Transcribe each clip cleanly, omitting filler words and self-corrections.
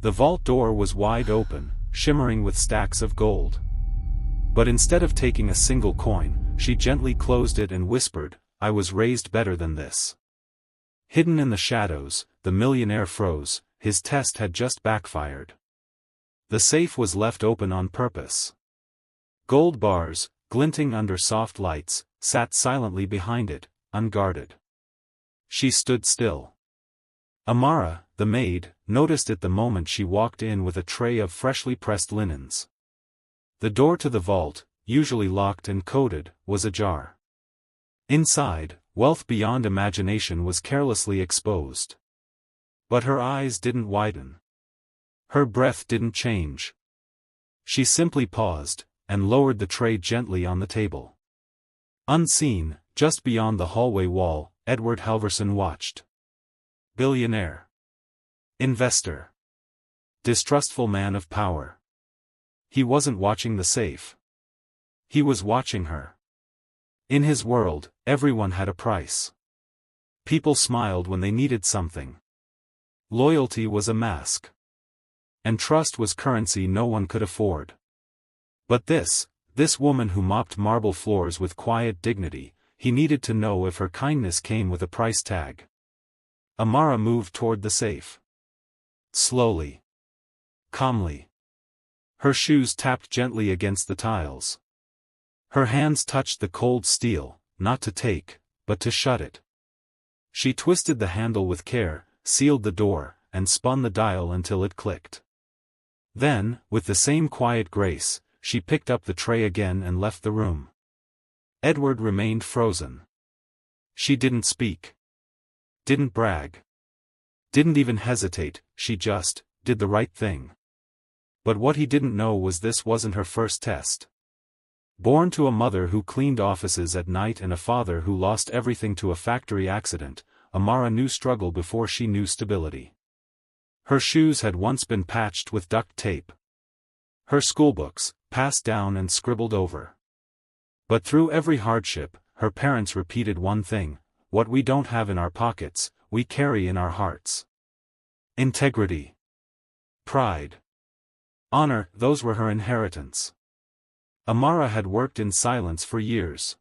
The vault door was wide open, shimmering with stacks of gold. But instead of taking a single coin, she gently closed it and whispered, "I was raised better than this." Hidden in the shadows, the millionaire froze. His test had just backfired. The safe was left open on purpose. Gold bars, glinting under soft lights, sat silently behind it, unguarded. She stood still. Amara, the maid, noticed it the moment she walked in with a tray of freshly pressed linens. The door to the vault, usually locked and coded, was ajar. Inside, wealth beyond imagination was carelessly exposed. But her eyes didn't widen. Her breath didn't change. She simply paused, and lowered the tray gently on the table. Unseen, just beyond the hallway wall, Edward Halverson watched. Billionaire. Investor. Distrustful man of power. He wasn't watching the safe. He was watching her. In his world, everyone had a price. People smiled when they needed something. Loyalty was a mask. And trust was currency no one could afford. But this woman who mopped marble floors with quiet dignity, he needed to know if her kindness came with a price tag. Amara moved toward the safe. Slowly. Calmly. Her shoes tapped gently against the tiles. Her hands touched the cold steel, not to take, but to shut it. She twisted the handle with care, sealed the door, and spun the dial until it clicked. Then, with the same quiet grace, she picked up the tray again and left the room. Edward remained frozen. She didn't speak. Didn't brag. Didn't even hesitate, she just did the right thing. But what he didn't know was this wasn't her first test. Born to a mother who cleaned offices at night and a father who lost everything to a factory accident, Amara knew struggle before she knew stability. Her shoes had once been patched with duct tape. Her schoolbooks, passed down and scribbled over. But through every hardship, her parents repeated one thing: what we don't have in our pockets, we carry in our hearts. Integrity. Pride. Honor, those were her inheritance. Amara had worked in silence for years.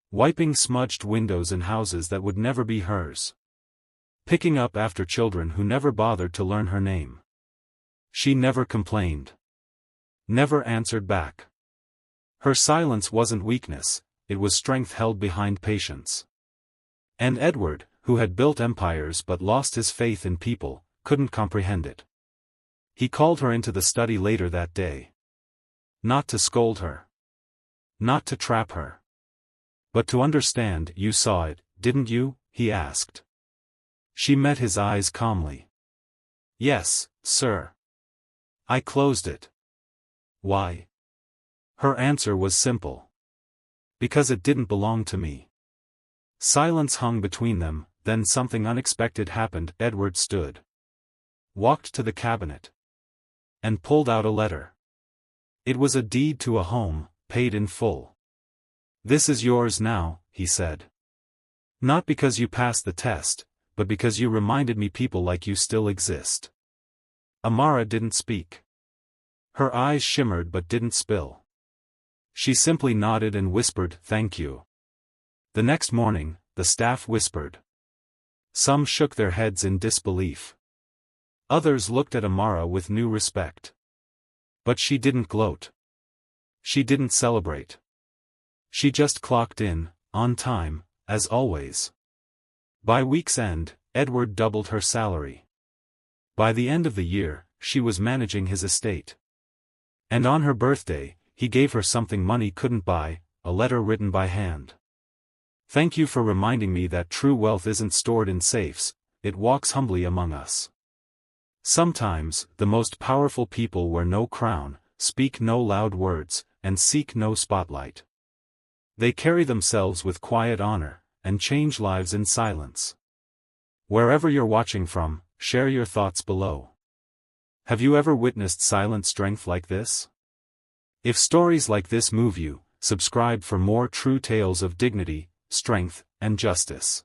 Wiping smudged windows in houses that would never be hers. Picking up after children who never bothered to learn her name. She never complained. Never answered back. Her silence wasn't weakness, it was strength held behind patience. And Edward, who had built empires but lost his faith in people, couldn't comprehend it. He called her into the study later that day. Not to scold her. Not to trap her. But to understand. "You saw it, didn't you?" he asked. She met his eyes calmly. "Yes, sir. I closed it." "Why?" Her answer was simple. "Because it didn't belong to me." Silence hung between them, then something unexpected happened. Edward stood. Walked to the cabinet. And pulled out a letter. It was a deed to a home, paid in full. "This is yours now," he said. "Not because you passed the test, but because you reminded me people like you still exist." Amara didn't speak. Her eyes shimmered but didn't spill. She simply nodded and whispered, "Thank you." The next morning, the staff whispered. Some shook their heads in disbelief. Others looked at Amara with new respect. But she didn't gloat. She didn't celebrate. She just clocked in, on time, as always. By week's end, Edward doubled her salary. By the end of the year, she was managing his estate. And on her birthday, he gave her something money couldn't buy, a letter written by hand. "Thank you for reminding me that true wealth isn't stored in safes, it walks humbly among us." Sometimes, the most powerful people wear no crown, speak no loud words, and seek no spotlight. They carry themselves with quiet honor, and change lives in silence. Wherever you're watching from, share your thoughts below. Have you ever witnessed silent strength like this? If stories like this move you, subscribe for more true tales of dignity, strength, and justice.